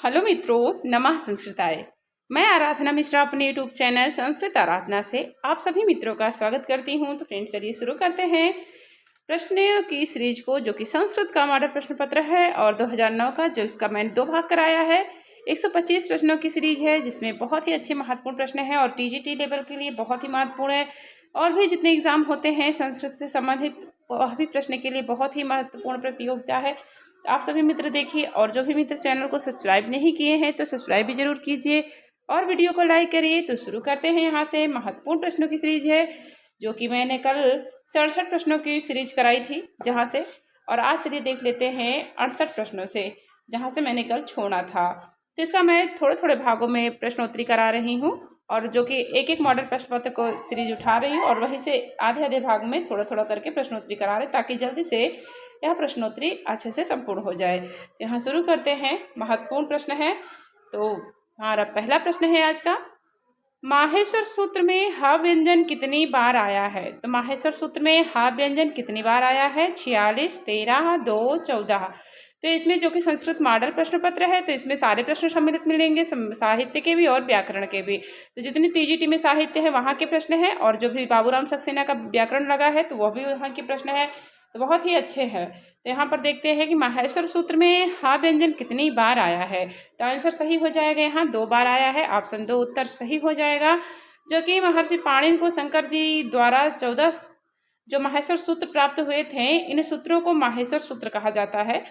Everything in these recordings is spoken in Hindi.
हेलो मित्रों, नमः संस्कृताय। मैं आराधना मिश्रा अपने यूट्यूब चैनल संस्कृत आराधना से आप सभी मित्रों का स्वागत करती हूं। तो फ्रेंड्स, चलिए शुरू करते हैं प्रश्नों की सीरीज को, जो कि संस्कृत का मॉडल प्रश्न पत्र है और 2009 का, जो इसका मैंने 2 भाग कराया है। 125 प्रश्नों की सीरीज है, जिसमें बहुत ही अच्छे महत्वपूर्ण प्रश्न हैं और टीजीटी लेवल के लिए बहुत ही महत्वपूर्ण है। और भी जितने एग्जाम होते हैं संस्कृत से संबंधित, वह भी प्रश्न के लिए बहुत ही महत्वपूर्ण प्रतियोगिता है। आप सभी मित्र देखिए, और जो भी मित्र चैनल को सब्सक्राइब नहीं किए हैं तो सब्सक्राइब भी जरूर कीजिए और वीडियो को लाइक करिए। तो शुरू करते हैं। यहाँ से महत्वपूर्ण प्रश्नों की सीरीज है, जो कि मैंने कल 67 प्रश्नों की सीरीज कराई थी जहाँ से, और आज चलिए देख लेते हैं 68 प्रश्नों से, जहाँ से मैंने कल छोड़ा था। तो इसका मैं थोड़े थोड़े भागों में प्रश्नोत्तरी करा रही हूँ, और जो कि एक एक मॉडल प्रश्न पत्र को सीरीज उठा रही हूँ और वहीं से आधे आधे भाग में थोड़ा थोड़ा करके प्रश्नोत्तरी करा रहे, ताकि जल्दी से यह प्रश्नोत्तरी अच्छे से संपूर्ण हो जाए। यहाँ शुरू करते हैं। महत्वपूर्ण प्रश्न है। तो हमारा पहला प्रश्न है आज का, माहेश्वर सूत्र में ह व्यंजन कितनी बार आया है? तो माहेश्वर सूत्र में ह व्यंजन कितनी बार आया है? 46, 13, 2, 14। तो इसमें जो कि संस्कृत मॉडल प्रश्न पत्र है, तो इसमें सारे प्रश्न सम्मिलित मिलेंगे, साहित्य के भी और व्याकरण के भी। तो जितनी टीजीटी में साहित्य है वहाँ के प्रश्न है, और जो भी बाबूराम सक्सेना का व्याकरण लगा है तो वह भी वहाँ के प्रश्न है। तो बहुत ही अच्छे हैं। तो यहाँ पर देखते हैं कि माहेश्वर सूत्र में हा व्यंजन कितनी बार आया है। तो आंसर सही हो जाएगा, यहाँ 2 बार आया है। ऑप्शन 2 उत्तर सही हो जाएगा, जो कि महर्षि पाणिनि को शंकर जी द्वारा 14 जो माहेश्वर सूत्र प्राप्त हुए थे, इन सूत्रों को माहेश्वर सूत्र कहा जाता है।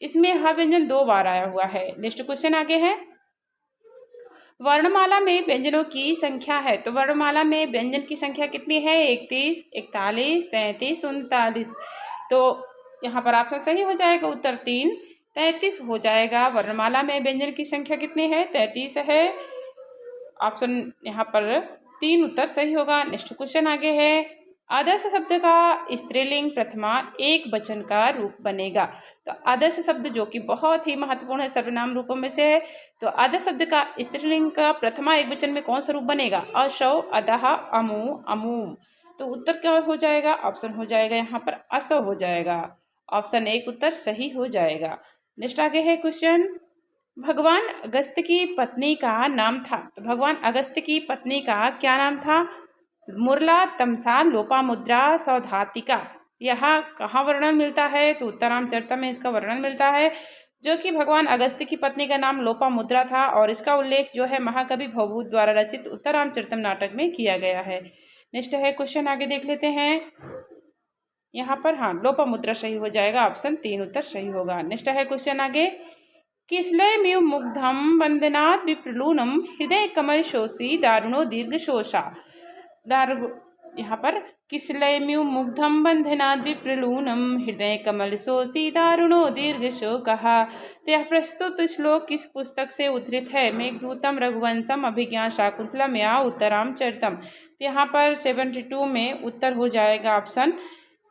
इसमें हा व्यंजन 2 बार आया हुआ है। नेक्स्ट क्वेश्चन आगे है, वर्णमाला में व्यंजनों की संख्या है। तो वर्णमाला में व्यंजन की संख्या कितनी है? 31, 41, 33, 39। तो यहाँ पर ऑप्शन सही हो जाएगा, उत्तर 3, 33 हो जाएगा। वर्णमाला में व्यंजन की संख्या कितनी है? 33 है। ऑप्शन यहाँ पर 3 उत्तर सही होगा। नेक्स्ट क्वेश्चन आगे है, आदर्श शब्द का स्त्रीलिंग प्रथमा एक वचन का रूप बनेगा। तो आदर्श शब्द जो कि बहुत ही महत्वपूर्ण है, सर्वनाम रूपों में से है। तो आदर्श शब्द का स्त्रीलिंग का प्रथमा एक वचन में कौन सा रूप बनेगा? अशौ, अदह, अमू, अमूम। तो उत्तर क्या हो जाएगा? ऑप्शन हो जाएगा यहाँ पर असौ हो जाएगा। ऑप्शन 1 उत्तर सही हो जाएगा। नेक्स्ट आगे है क्वेश्चन, भगवान अगस्त्य की पत्नी का नाम था। तो भगवान अगस्त्य की पत्नी का क्या नाम था? मुरला, तमसा, लोपामुद्रा, सौधातिका। यह कहाँ वर्णन मिलता है? तो उत्तरामचरितम में इसका वर्णन मिलता है, जो कि भगवान अगस्त्य की पत्नी का नाम लोपामुद्रा था, और इसका उल्लेख जो है महाकवि भवभूत द्वारा रचित उत्तरामचरितम नाटक में किया गया है। नेक्स्ट है क्वेश्चन, आगे देख लेते हैं। यहाँ पर हाँ, लोपामुद्रा सही हो जाएगा। ऑप्शन 3 उत्तर सही होगा। नेक्स्ट है क्वेश्चन आगे, किसलयमिव मुग्धम बंधनात् विप्रलूनम हृदय कमल शोषी दारुणो दीर्घ शोषा। यहाँ पर किसलयमिव मुग्धम बंधनात् विप्रलूनम हृदय कमल शोषी दारुणो दीर्घ शोकः। तो यह प्रस्तुत श्लोक किस पुस्तक से उद्धृत है? मेघदूतम, रघुवंशम, अभिज्ञान शाकुंतलम या उत्तरामचरितम। तो यहाँ पर 72 में उत्तर हो जाएगा। ऑप्शन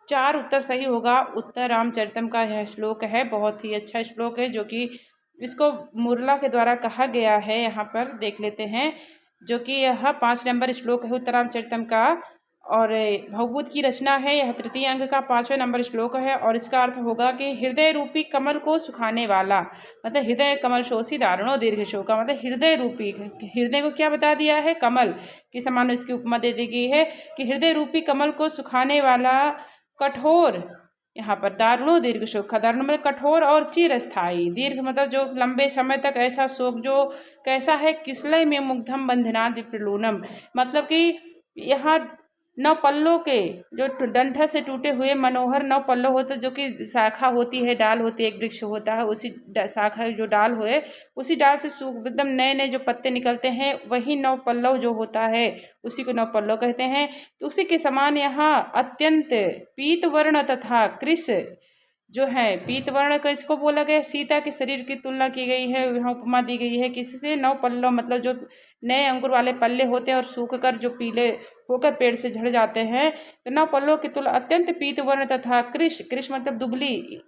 4 उत्तर सही होगा। उत्तरामचरितम का यह श्लोक है, बहुत ही अच्छा श्लोक है, जो कि इसको मुरला के द्वारा कहा गया है। यहाँ पर देख लेते हैं, जो कि यह 5 नंबर श्लोक है उत्तरामचरितम का, और भवभूत की रचना है। यह तृतीय अंग का 5वें नंबर श्लोक है, और इसका अर्थ होगा कि हृदय रूपी कमल को सुखाने वाला, मतलब हृदय कमल शोषी दारुणो दीर्घ शोका, मतलब हृदय रूपी, हृदय को क्या बता दिया है? कमल की समान इसकी उपमा दे दी गई है कि हृदय रूपी कमल को सुखाने वाला कठोर, यहाँ पर दारुणो दीर्घ शोक, दारुण मतलब कठोर और चिरस्थायी, दीर्घ मतलब जो लंबे समय तक ऐसा शोक जो कैसा है? किसलय में मुग्धम बंधनात् विप्रलूनम, मतलब कि यहाँ 9 पल्लों के जो डंठल से टूटे हुए मनोहर 9 पल्लो होते, जो कि शाखा होती है, डाल होती है, एक वृक्ष होता है, उसी शाखा जो डाल हुए, उसी डाल से सूख एकदम नए नए जो पत्ते निकलते हैं, वही 9 पल्लव जो होता है, उसी को 9 पल्लव कहते हैं। तो उसी के समान यहाँ अत्यंत पीत वर्ण तथा कृश जो है, पीत वर्ण का इसको बोला गया, सीता के शरीर की तुलना की गई है, यहाँ उपमा दी गई है किससे? 9 पल्लव, मतलब जो नए अंकुर वाले पल्ले होते हैं और सूख कर जो पीले होकर पेड़ से झड़ जाते हैं। तो 9 पल्लों की तुलना अत्यंत पीत वर्ण तथा कृश, कृश मतलब दुबली,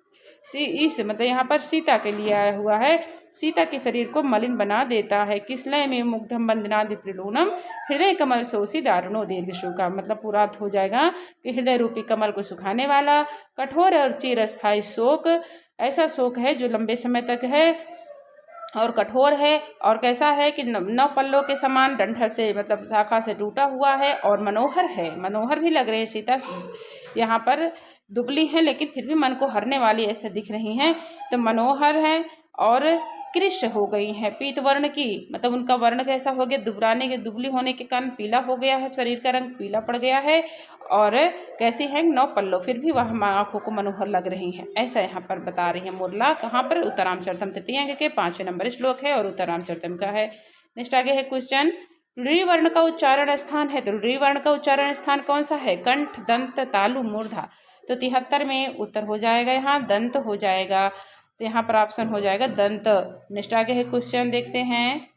इस मतलब यहाँ पर सीता के लिए आया हुआ है, सीता के शरीर को मलिन बना देता है। किसलय में मुग्धम बंधनात् विप्रलूनम हृदय कमल शोषी दारुणो दीर्घ शोका, मतलब पूरा अर्थ हो जाएगा कि हृदय रूपी कमल को सुखाने वाला कठोर और चिरस्थायी शोक, ऐसा शोक है जो लंबे समय तक है, और कठोर है और कैसा है कि नौ पल्लों के समान डंठल से मतलब शाखा से टूटा हुआ है और मनोहर है। मनोहर भी लग रहे हैं। सीता यहाँ पर दुबली है लेकिन फिर भी मन को हरने वाली ऐसे दिख रही हैं, तो मनोहर है और कृष्ण हो गई हैं, पीत वर्ण की, मतलब उनका वर्ण कैसा हो गया, दुबराने के दुबली होने के कारण पीला हो गया है, शरीर का रंग पीला पड़ गया है। और कैसी है, नौ पल्लव, फिर भी वह आंखों को मनोहर लग रही हैं, ऐसा यहाँ पर बता रही है मुरला। कहाँ पर, उत्तरामचरितम तृतीय अंक के 5वें नंबर श्लोक है और उत्तरामचरितम का है। नेक्स्ट आगे है क्वेश्चन, ऋ वर्ण का उच्चारण स्थान है, तो ऋ वर्ण का उच्चारण स्थान कौन सा है, कंठ, दंत, तालु, मूर्धा। तो 73 में उत्तर हो जाएगा यहाँ दंत हो जाएगा, तो यहाँ पर ऑप्शन हो जाएगा दंत। नेक्स्ट आगे है क्वेश्चन, देखते हैं,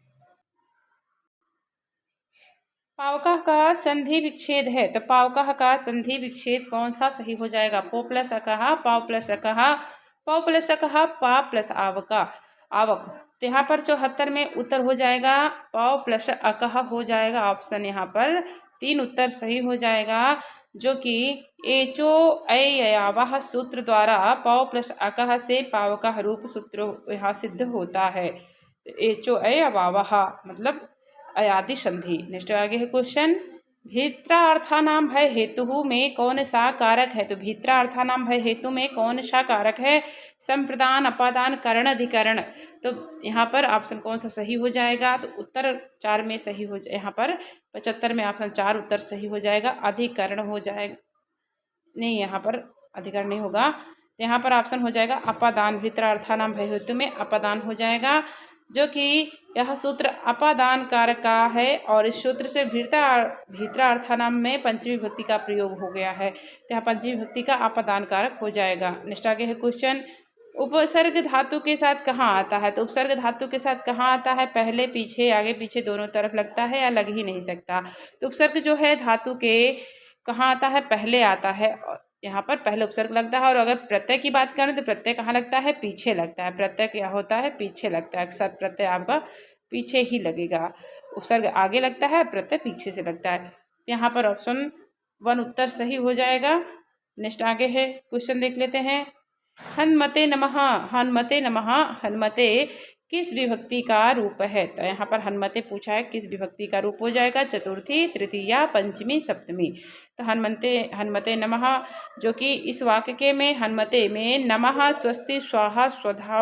पावकः का संधि विच्छेद है, तो पावकः का संधि विच्छेद कौन सा सही हो जाएगा, पो प्लस अकहा, पाव प्लस अकहा, पाव प्लस अकहा, पा प्लस आवका, आवक। तो यहाँ पर 74 में उत्तर हो जाएगा पाव प्लस अकहा हो जाएगा ऑप्शन, यहाँ पर 3 उत्तर सही हो जाएगा, जो कि एचो अयावाह सूत्र द्वारा पाव प्लस अकह से पावकः रूप सूत्र यहाँ सिद्ध होता है। एचो अयावाह मतलब अयादि संधि। नेक्स्ट आगे है क्वेश्चन, भीत्रार्थानाम भय हेतु में कौन सा कारक है, तो भीत्रार्थानाम भय हेतु में कौन सा कारक है, संप्रदान, अपादान, करण, अधिकरण। तो यहाँ पर ऑप्शन कौन सा सही हो जाएगा, तो उत्तर 4 में सही हो, यहाँ पर 75 में ऑप्शन 4 उत्तर सही हो जाएगा, अधिकरण हो जाएगा, नहीं यहाँ पर अधिकरण नहीं होगा, तो यहाँ पर ऑप्शन हो जाएगा अपादान, भीत्रार्थानाम भय हेतु में अपादान हो जाएगा, जो कि यह सूत्र अपादान कारक का है और इस सूत्र से भीत्रार्थानाम में पंचमी विभक्ति का प्रयोग हो गया है, तो यहाँ पंचमी विभक्ति का अपादान कारक हो जाएगा। नेक्स्ट आगे है क्वेश्चन, उपसर्ग धातु के साथ कहाँ आता है, तो उपसर्ग धातु के साथ कहाँ आता है, पहले पीछे, आगे पीछे दोनों तरफ लगता है या लग ही नहीं सकता। तो उपसर्ग जो है धातु के कहाँ आता है, पहले आता है, यहाँ पर पहले उपसर्ग लगता है। और अगर प्रत्यय की बात करें तो प्रत्यय कहाँ लगता है, पीछे लगता है। प्रत्यय क्या होता है, पीछे लगता है, अक्सर प्रत्यय आपका पीछे ही लगेगा, उपसर्ग आगे लगता है, प्रत्यय पीछे से लगता है। यहाँ पर ऑप्शन 1 उत्तर सही हो जाएगा। नेक्स्ट आगे है क्वेश्चन, देख लेते हैं, हनुमते नमः, हनुमते नमः, हनुमते किस विभक्ति का रूप है, तो यहाँ पर हनुमते पूछा है, किस विभक्ति का रूप हो जाएगा, चतुर्थी, तृतीया, पंचमी, सप्तमी। तो हनुमते नमः, जो कि इस वाक्य के में हनुमते में नमः स्वस्ति स्वाहा स्वधा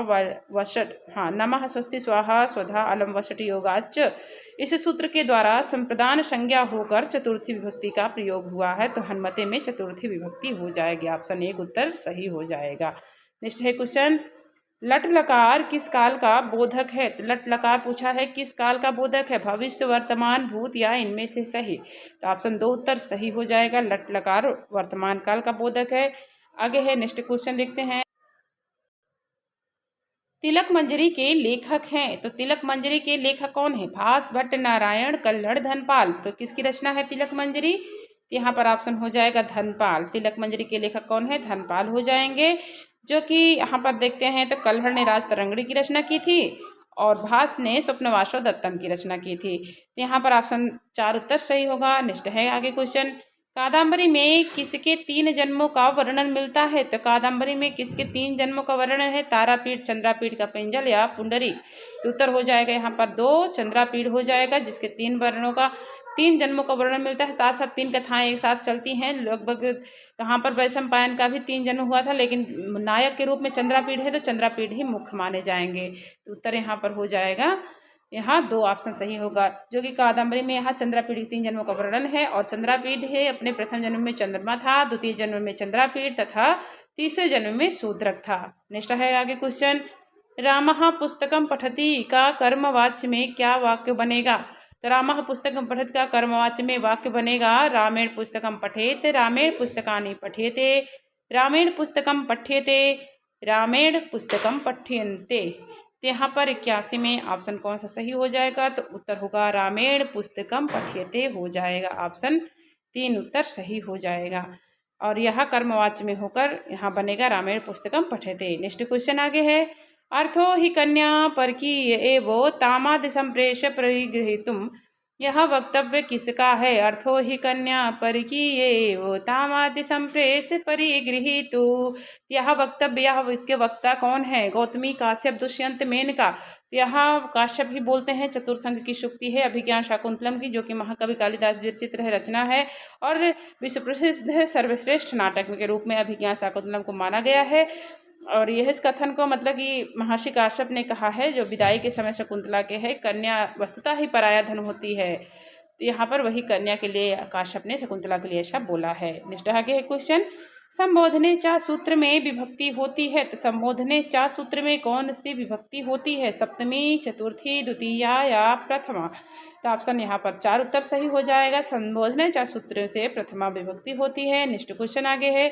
वषट, हाँ नमः स्वस्ति स्वाहा स्वधा अलम वषट योगाच, इस सूत्र के द्वारा संप्रदान संज्ञा होकर चतुर्थी विभक्ति का प्रयोग हुआ है, तो हनुमते में चतुर्थी विभक्ति हो जाएगी, ऑप्शन 1 उत्तर सही हो जाएगा। नेक्स्ट है क्वेश्चन, लट लकार किस काल का बोधक है, तो लट लकार पूछा है किस काल का बोधक है, भविष्य, वर्तमान, भूत या इनमें से सही। तो ऑप्शन 2 उत्तर सही हो जाएगा, लट लकार वर्तमान काल का बोधक है। आगे है नेक्स्ट क्वेश्चन, देखते हैं, तिलक मंजरी के लेखक हैं, तो तिलक मंजरी के लेखक कौन है, भास भट्ट, नारायण, कल्हड़, धनपाल। तो किसकी रचना है तिलक मंजरी, यहाँ पर ऑप्शन हो जाएगा धनपाल। तिलक मंजरी के लेखक कौन है, धनपाल हो जाएंगे, जो कि यहाँ पर देखते हैं तो कल्हड़ ने राज तरंगड़ी की रचना की थी और भास ने स्वप्नवासो दत्तम की रचना की थी। तो यहाँ पर ऑप्शन 4 उत्तर सही होगा। नेक्स्ट है आगे क्वेश्चन, कादम्बरी में किसके 3 जन्मों का वर्णन मिलता है, तो कादम्बरी में किसके 3 जन्मों का वर्णन है, तारापीठ, चंद्रापीठ का पिंजल या पुंडरी। तो उत्तर हो जाएगा यहाँ पर 2 चंद्रापीठ हो जाएगा, जिसके 3 वर्णों का 3 जन्मों का वर्णन मिलता है। साथ साथ 3 कथाएं एक साथ चलती हैं लगभग। यहाँ पर वैशंपायन का भी 3 जन्म हुआ था, लेकिन नायक के रूप में चंद्रापीठ है, तो चंद्रापीठ ही मुख्य माने जाएंगे। तो उत्तर यहाँ पर हो जाएगा, यहाँ 2 ऑप्शन सही होगा, जो कि कादम्बरी में यहाँ चंद्रापीठ के 3 जन्मों का वर्णन है। और चंद्रापीठ है अपने प्रथम जन्म में चंद्रमा था, द्वितीय जन्म में चंद्रापीठ तथा तीसरे जन्म में शूद्रक था। नेक्स्ट है आगे क्वेश्चन, रामः पुस्तकम पठति का कर्मवाच्य में क्या वाक्य बनेगा, तो रामः पुस्तकम पठति का कर्मवाच्य में वाक्य बनेगा, रामेण पुस्तकम पठेत, रामेण पुस्तकानि पठेते, रामेण पुस्तकम पठ्यते, रामेण पुस्तकम पठ्यन्ते। तो यहाँ पर 81 में ऑप्शन कौन सा सही हो जाएगा, तो उत्तर होगा रामेण पुस्तकम पठ्यते हो जाएगा, ऑप्शन 3 उत्तर सही हो जाएगा। और यह कर्मवाच्य में होकर यहाँ बनेगा रामेण पुस्तकम पठ्यते। नेक्स्ट क्वेश्चन आगे है, अर्थो हि कन्या परकीय एवं तामादि संप्रेष्य परिगृहीतुम यह वक्तव्य किसका है? अर्थो हि कन्या परिकीये वो तामाति संप्रेष परिगृहीतु। यह वक्तव्य, यह इसके वक्ता कौन है? गौतमी, काश्यप, दुष्यंत, मेनका। यह काश्यप ही बोलते हैं। चतुर्थ अंक की शुक्ति है अभिज्ञान शाकुंतलम की, जो कि महाकवि कालिदास विरचित रचना है और विश्व प्रसिद्ध सर्वश्रेष्ठ नाटक के रूप में अभिज्ञान शाकुंतलम को माना गया है। और यह इस कथन को मतलब कि महर्षि काश्यप ने कहा है, जो विदाई के समय शकुंतला के है। कन्या वस्तुतः ही पराया धन होती है, तो यहाँ पर वही कन्या के लिए काश्यप ने शकुंतला के लिए ऐसा बोला है। नेक्स्ट आगे है क्वेश्चन, संबोधने चा सूत्र में विभक्ति होती है, तो संबोधने चा सूत्र में कौन सी विभक्ति होती है? सप्तमी, चतुर्थी, द्वितीया या प्रथमा? तो ऑप्शन यहाँ पर 4 उत्तर सही हो जाएगा। संबोधने चा सूत्र से प्रथमा विभक्ति होती है। नेक्स्ट क्वेश्चन आगे है,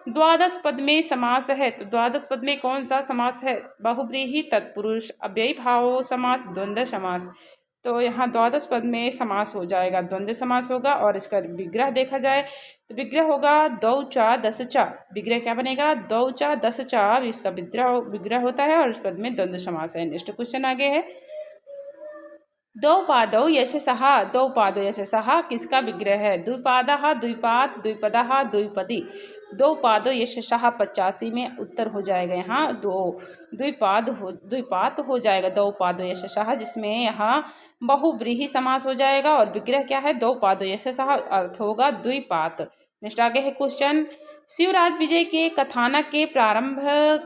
द्वादश पद में समास है, तो द्वादश पद में कौन सा समास है? बहुब्रीहि, तत्पुरुष, अव्ययी भाव समास, द्वंद्व समास। तो यहाँ द्वादश पद में समास हो जाएगा, द्वंद्व समास होगा। और इसका विग्रह देखा जाए तो विग्रह होगा दौ चा दस चा। विग्रह क्या बनेगा? दौ चा दस चा, इसका विग्रह होता है और इस पद में द्वंद्व समास है। नेक्स्ट क्वेश्चन आगे है, दो पादौ यशसः, दो पादौ यशसः किसका विग्रह है? द्विपादः, द्विपाद, द्विपदः, द्विपदी। दो पादौ यशसः 85 में उत्तर हो जाएगा यहाँ द्विपाद हो जाएगा दो पादौ यशसः, जिसमें यहाँ बहुव्रीहि समास हो जाएगा और विग्रह क्या है? दो पादौ यशसः, अर्थ होगा द्विपाद। नेक्स्ट आगे है क्वेश्चन, शिवराज विजय के कथानक के प्रारंभ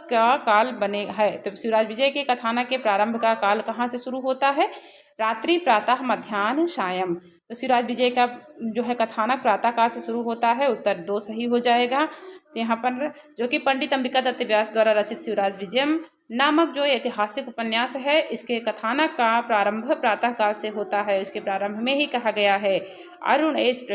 का काल बने है, तो शिवराज विजय के कथानक के प्रारंभ का काल कहाँ से शुरू होता है? रात्रि, प्रातः, मध्याह्न, सायं। तो शिवराज विजय का जो है कथानक प्रातः काल से शुरू होता है, उत्तर 2 सही हो जाएगा। तो यहाँ पर जो कि पंडित अंबिका दत्त व्यास द्वारा रचित शिवराज विजयम नामक जो ऐतिहासिक उपन्यास है, इसके कथानक का प्रारंभ प्रातः काल से होता है। इसके प्रारंभ में ही कहा गया है, अरुण एस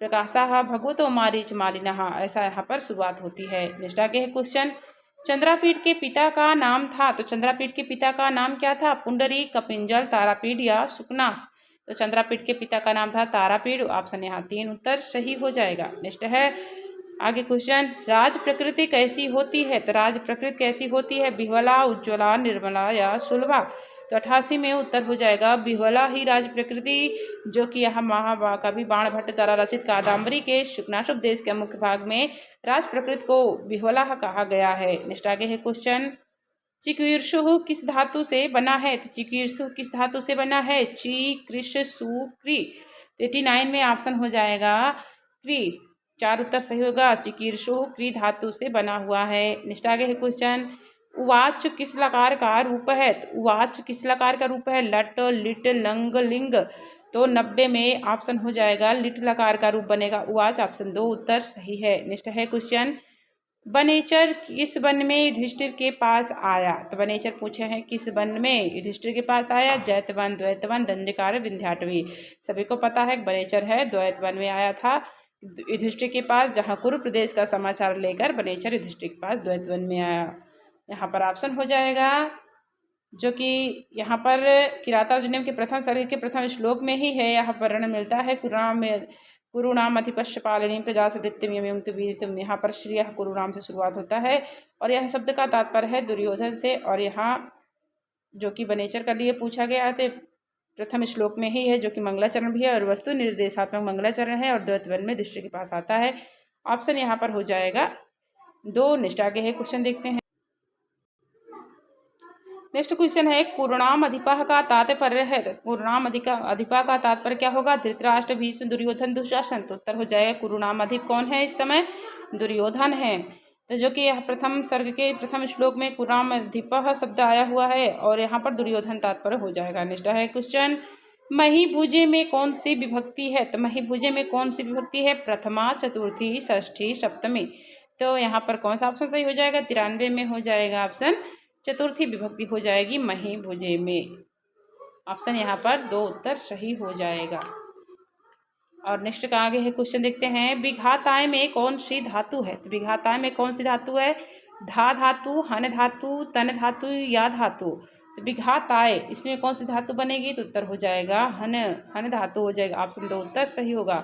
प्रकाशः भगवतो मारीच मालिनः, ऐसा यहाँ पर शुरुआत होती है। नेक्स्ट आगे है क्वेश्चन, चंद्रापीठ के पिता का नाम था, तो चंद्रापीठ के पिता का नाम क्या था? पुंडरीक, कपिंजल, तारापीठ या सुकनास? तो चंद्रापीठ के पिता का नाम था तारापीठ। ऑप्शन यहाँ 3 उत्तर सही हो जाएगा। नेक्स्ट है आगे क्वेश्चन, राज प्रकृति कैसी होती है? तो राज प्रकृति कैसी होती है? विह्वला, उज्ज्वला, निर्मला या सुलभा? तो 88 में उत्तर हो जाएगा विह्वला ही राज प्रकृति, जो कि यह महाकवि बाण भट्ट द्वारा रचित कादम्बरी के शुकनाशोपदेश के मुख्य भाग में राज प्रकृति को विह्वला कहा गया है। नेक्स्ट आगे है क्वेश्चन, चिकीर्षु किस धातु से बना है? तो चिकीर्षु किस धातु से बना है? ची, कृष, सु, क्री। 89 में ऑप्शन हो जाएगा क्री, 4 उत्तर सही होगा। चिकीर्षु क्री धातु से बना हुआ है। नेक्स्ट आगे है क्वेश्चन, उवाच किस लकार का रूप है? तो उवाच किस लकार का रूप है? लट, लिट, लंग, लिंग। तो 90 में ऑप्शन हो जाएगा लिट लकार का रूप बनेगा उवाच। ऑप्शन 2 उत्तर सही है। नेक्स्ट है क्वेश्चन, बनेचर किस वन में युधिष्ठिर के पास आया? तो बनेचर पूछे हैं किस वन में युधिष्ठिर के पास आया? जैतवन, द्वैतवन, दंडकार, विंध्याटवी। सभी को पता है बनेचर है द्वैतवन में आया था युधिष्ठिर के पास, जहाँ कुरु प्रदेश का समाचार लेकर बनेचर युधिष्ठिर के पास द्वैतवन में आया। यहाँ पर ऑप्शन हो जाएगा जो कि यहाँ पर किरातार्जुनीय के प्रथम सर्ग के प्रथम श्लोक में ही है, यह वर्णन मिलता है कुरुणाम अधिपश्य पालनी प्रजा से वृत्तिम। यहाँ पर श्री कुरुणाम से शुरुआत होता है और यह शब्द का तात्पर्य है दुर्योधन से। और यहाँ जो कि बनेचर के लिए पूछा गया है प्रथम श्लोक में ही है, जो कि मंगलाचरण भी है और वस्तु निर्देशात्मक मंगलाचरण है और द्वैतवन में दृष्टि के पास आता है। ऑप्शन यहाँ पर हो जाएगा 2। नेक्स्ट आगे है क्वेश्चन देखते हैं। नेक्स्ट क्वेश्चन है, कुरुणाम अधिपा का तात्पर्य है। तो कुरुणाम अधिपा का तात्पर्य क्या होगा? धृतराष्ट्र, भीष्म, दुर्योधन, दुशासन। तो उत्तर हो जाएगा कुरुणाम अधिप कौन है इस समय? दुर्योधन है। तो जो कि यह प्रथम सर्ग के प्रथम श्लोक में कुरुणाम अधिपः शब्द आया हुआ है और यहाँ पर दुर्योधन तात्पर्य हो जाएगा। नेक्स्ट है क्वेश्चन, महीभुजे में कौन सी विभक्ति है? तो महीभुजे में कौन सी विभक्ति है? प्रथमा, चतुर्थी, षष्ठी, सप्तमी। तो यहाँ पर कौन सा ऑप्शन सही हो जाएगा? 93 में हो जाएगा ऑप्शन चतुर्थी विभक्ति हो जाएगी महीभुजे में। ऑप्शन यहाँ पर 2 उत्तर सही हो जाएगा। और नेक्स्ट का आगे है क्वेश्चन देखते हैं, विघाताय में कौन सी धातु है? तो विघाताय में कौन सी धातु है? धा धातु, हन धातु, तन धातु या धातु। तो विघाताय इसमें कौन सी धातु बनेगी? तो उत्तर हो जाएगा हन धातु हो जाएगा। ऑप्शन 2 उत्तर सही होगा।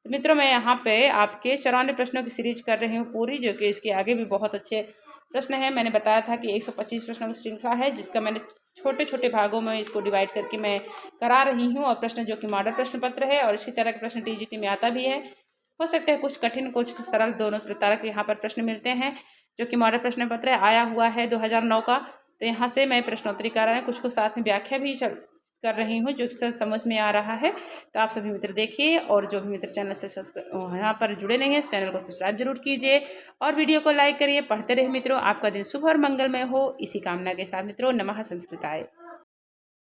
तो मित्रों, मैं यहाँ पे आपके 94 प्रश्नों की सीरीज कर रही हूँ पूरी, जो कि इसके आगे भी बहुत अच्छे प्रश्न है। मैंने बताया था कि 125 प्रश्नों की श्रृंखला है, जिसका मैंने छोटे छोटे भागों में इसको डिवाइड करके मैं करा रही हूँ। और प्रश्न जो कि मॉडल प्रश्न पत्र है, और इसी तरह के प्रश्न टीजीटी में आता भी है। हो सकता है कुछ कठिन कुछ सरल दोनों प्रकार के यहाँ पर प्रश्न मिलते हैं। जो कि मॉडल प्रश्न पत्र आया हुआ है 2009 का, तो यहाँ से मैं प्रश्नोत्तरी कर रहा हूँ, कुछ साथ में व्याख्या भी कर रही हूँ जो कि समझ में आ रहा है। तो आप सभी मित्र देखिए, और जो भी मित्र चैनल से यहाँ पर जुड़े नहीं हैं, इस चैनल को सब्सक्राइब जरूर कीजिए और वीडियो को लाइक करिए। पढ़ते रहे मित्रों, आपका दिन शुभ और मंगलमय हो, इसी कामना के साथ मित्रों, नमः संस्कृताय।